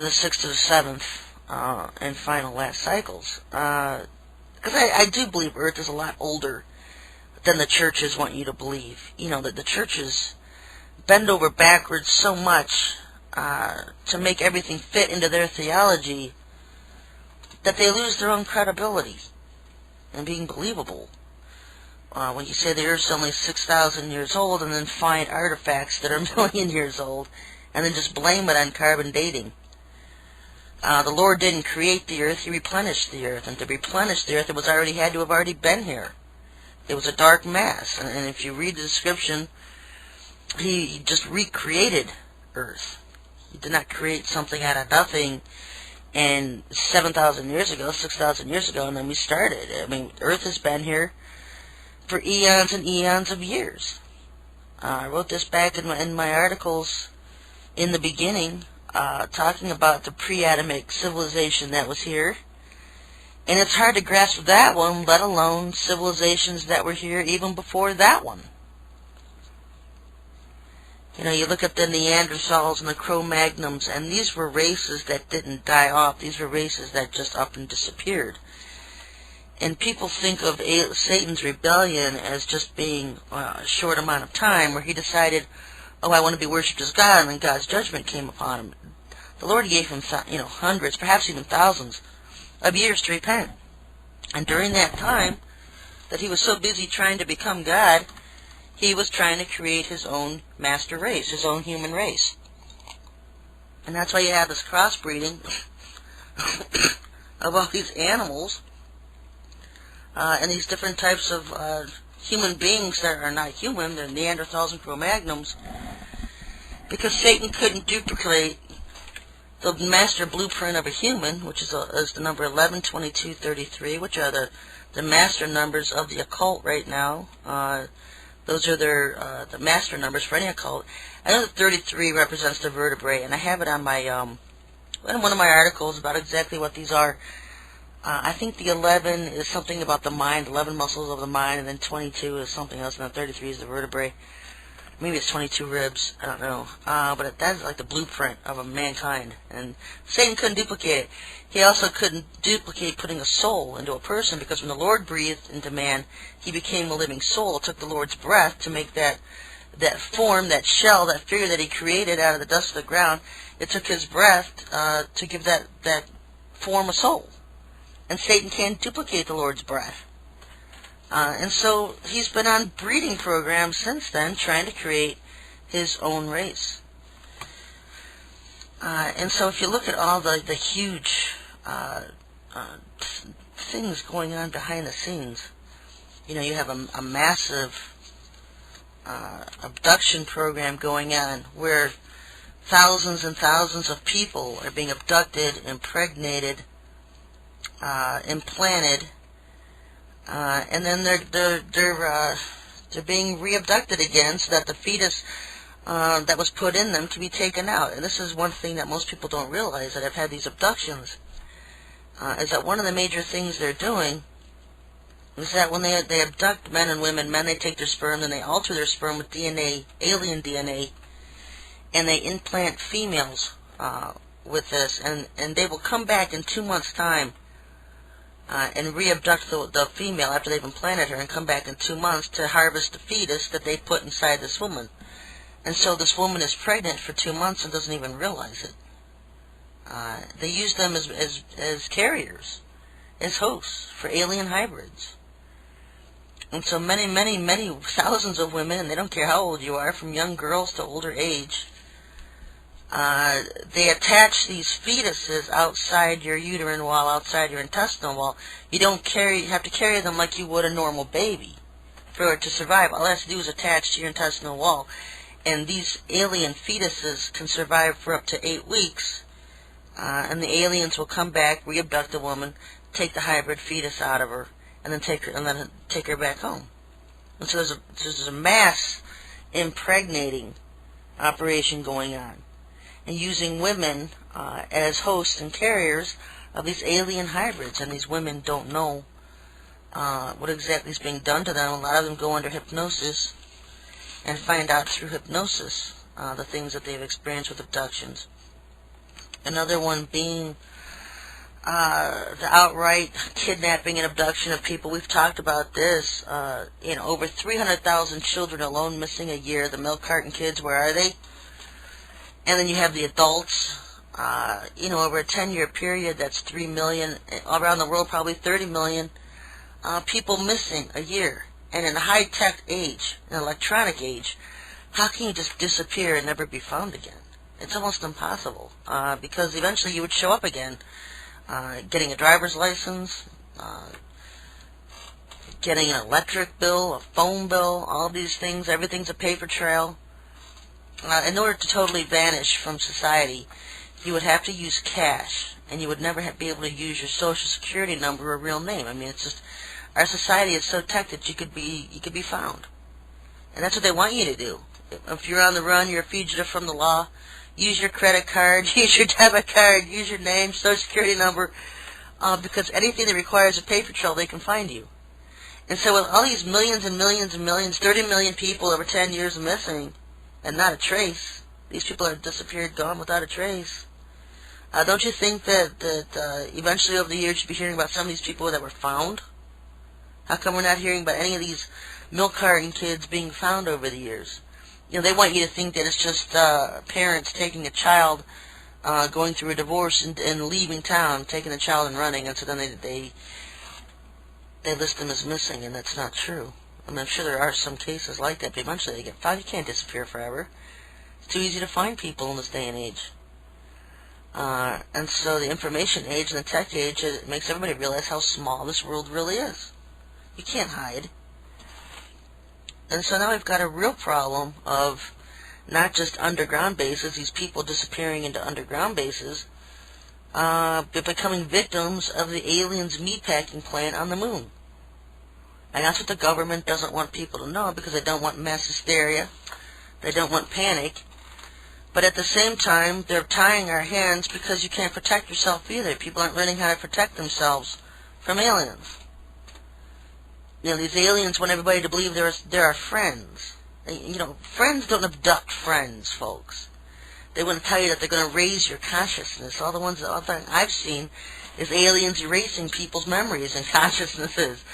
the 6th to the 7th and final last cycles. Because I do believe Earth is a lot older than the churches want you to believe. You know, that the churches bend over backwards so much to make everything fit into their theology that they lose their own credibility and being believable. When you say the Earth's only 6,000 years old and then find artifacts that are a million years old and then just blame it on carbon dating. The Lord didn't create the Earth, He replenished the Earth. And to replenish the Earth, it had to have already been here. It was a dark mass. And if you read the description, He just recreated Earth. He did not create something out of nothing and 7,000 years ago, 6,000 years ago, and then we started. I mean, Earth has been here for eons and eons of years. I wrote this back in my articles in the beginning, talking about the pre-Adamic civilization that was here. And it's hard to grasp that one, let alone civilizations that were here even before that one. You know, you look at the Neanderthals and the Cro-Magnons, and these were races that didn't die off. These were races that just up and disappeared. And people think of Satan's rebellion as just being a short amount of time, where he decided, oh, I want to be worshipped as God, and then God's judgment came upon him. The Lord gave him, hundreds, perhaps even thousands of years to repent. And during that time that he was so busy trying to become God, he was trying to create his own master race, his own human race. And that's why you have this crossbreeding of all these animals and these different types of human beings that are not human, the Neanderthals and Cro-Magnons, because Satan couldn't duplicate the master blueprint of a human, which is the number 11, 22, 33, which are the master numbers of the occult right now. Those are the master numbers for any occult. I know that 33 represents the vertebrae, and I have it on my in one of my articles about exactly what these are. I think the 11 is something about the mind, 11 muscles of the mind, and then 22 is something else, and then 33 is the vertebrae. Maybe it's 22 ribs, I don't know. But that's like the blueprint of a mankind, and Satan couldn't duplicate it. He also couldn't duplicate putting a soul into a person, because when the Lord breathed into man, he became a living soul. It took the Lord's breath to make that form, that shell, that figure that he created out of the dust of the ground. It took his breath to give that form a soul. And Satan can't duplicate the Lord's breath. And so he's been on breeding programs since then, trying to create his own race. And so if you look at all the huge things going on behind the scenes, you know, you have a massive abduction program going on where thousands and thousands of people are being abducted, impregnated, implanted, and then they're being re-abducted again, so that the fetus that was put in them can be taken out. And this is one thing that most people don't realize, that have had these abductions, is that one of the major things they're doing is that when they abduct men and women, they take their sperm and they alter their sperm with DNA, alien DNA, and they implant females with this, and they will come back in 2 months' time and re-abduct the female after they've implanted her, and come back in 2 months to harvest the fetus that they put inside this woman. And so this woman is pregnant for 2 months and doesn't even realize it. They use them as carriers, as hosts for alien hybrids. And so many, many, many thousands of women, and they don't care how old you are, from young girls to older age, they attach these fetuses outside your uterine wall, outside your intestinal wall. You have to carry them like you would a normal baby for it to survive. All it has to do is attach to your intestinal wall. And these alien fetuses can survive for up to 8 weeks. And the aliens will come back, re-abduct the woman, take the hybrid fetus out of her, and then take her back home. And so there's a mass impregnating operation going on, and using women as hosts and carriers of these alien hybrids. And these women don't know what exactly is being done to them. A lot of them go under hypnosis and find out through hypnosis the things that they've experienced with abductions. Another one being the outright kidnapping and abduction of people. We've talked about this. Over 300,000 children alone missing a year. The milk carton kids, where are they? And then you have the adults. Over a 10-year period, that's 3 million. Around the world, probably 30 million people missing a year. And in a high-tech age, an electronic age, how can you just disappear and never be found again? It's almost impossible, because eventually you would show up again, getting a driver's license, getting an electric bill, a phone bill, all these things, everything's a paper trail. In order to totally vanish from society, you would have to use cash, and you would never be able to use your social security number or real name. I mean, it's just, our society is so tech that you could be found. And that's what they want you to do. If you're on the run, you're a fugitive from the law, use your credit card, use your debit card, use your name, social security number, because anything that requires a paper trail, they can find you. And so with all these millions and millions and millions, 30 million people over 10 years missing, and not a trace, these people are disappeared, gone without a trace. Don't you think that eventually over the years you'll be hearing about some of these people that were found? How come we're not hearing about any of these milk carton kids being found over the years? They want you to think that it's just parents taking a child, going through a divorce and leaving town, taking the child and running, and so then they list them as missing, and that's not true. I mean, I'm sure there are some cases like that, but eventually they get found. You can't disappear forever. It's too easy to find people in this day and age. And so the information age and the tech age, it makes everybody realize how small this world really is. You can't hide. And so now we've got a real problem of not just underground bases, these people disappearing into underground bases, but becoming victims of the aliens' meatpacking plant on the moon. And that's what the government doesn't want people to know, because they don't want mass hysteria. They don't want panic. But at the same time, they're tying our hands because you can't protect yourself either. People aren't learning how to protect themselves from aliens. These aliens want everybody to believe there are friends. Friends don't abduct friends, folks. They want to tell you that they're going to raise your consciousness. All the I've seen is aliens erasing people's memories and consciousnesses.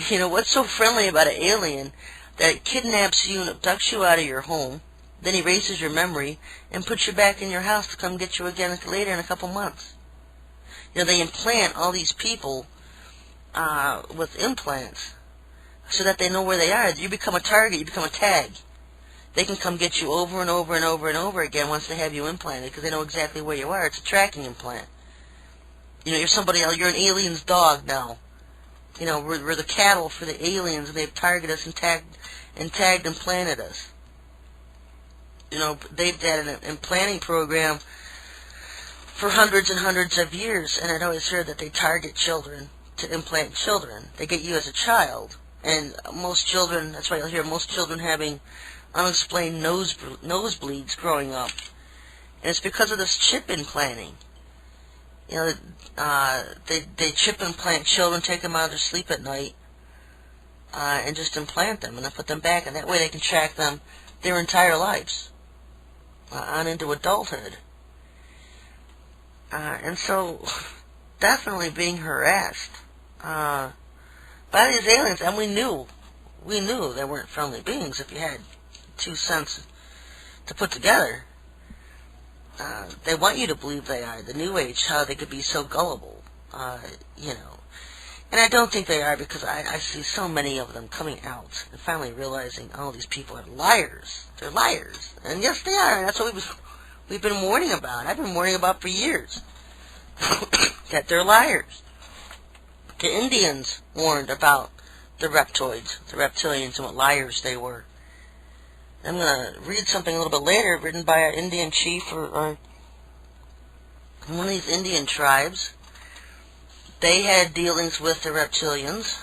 What's so friendly about an alien that it kidnaps you and abducts you out of your home, then erases your memory and puts you back in your house to come get you again later in a couple months? They implant all these people with implants so that they know where they are. You become a target, you become a tag. They can come get you over and over and over and over again once they have you implanted, because they know exactly where you are. It's a tracking implant. You're somebody else. You're an alien's dog now. We're the cattle for the aliens, and they've targeted us and tagged and planted us. They've had an implanting program for hundreds and hundreds of years, and I'd always heard that they target children to implant children. They get you as a child, and most children, that's why you'll hear most children having unexplained nosebleeds growing up. And it's because of this chip implanting. They chip implant children, take them out of their sleep at night, and just implant them, and then put them back, and that way they can track them their entire lives on into adulthood. And so, definitely being harassed by these aliens, and we knew they weren't friendly beings if you had 2 cents to put together. They want you to believe they are. The New Age, how they could be so gullible, And I don't think they are, because I see so many of them coming out and finally realizing, oh, these people are liars. They're liars. And yes, they are. And that's what we've been warning about. I've been warning about for years. That they're liars. The Indians warned about the reptoids, the reptilians, and what liars they were. I'm going to read something a little bit later written by an Indian chief or one of these Indian tribes. They had dealings with the reptilians,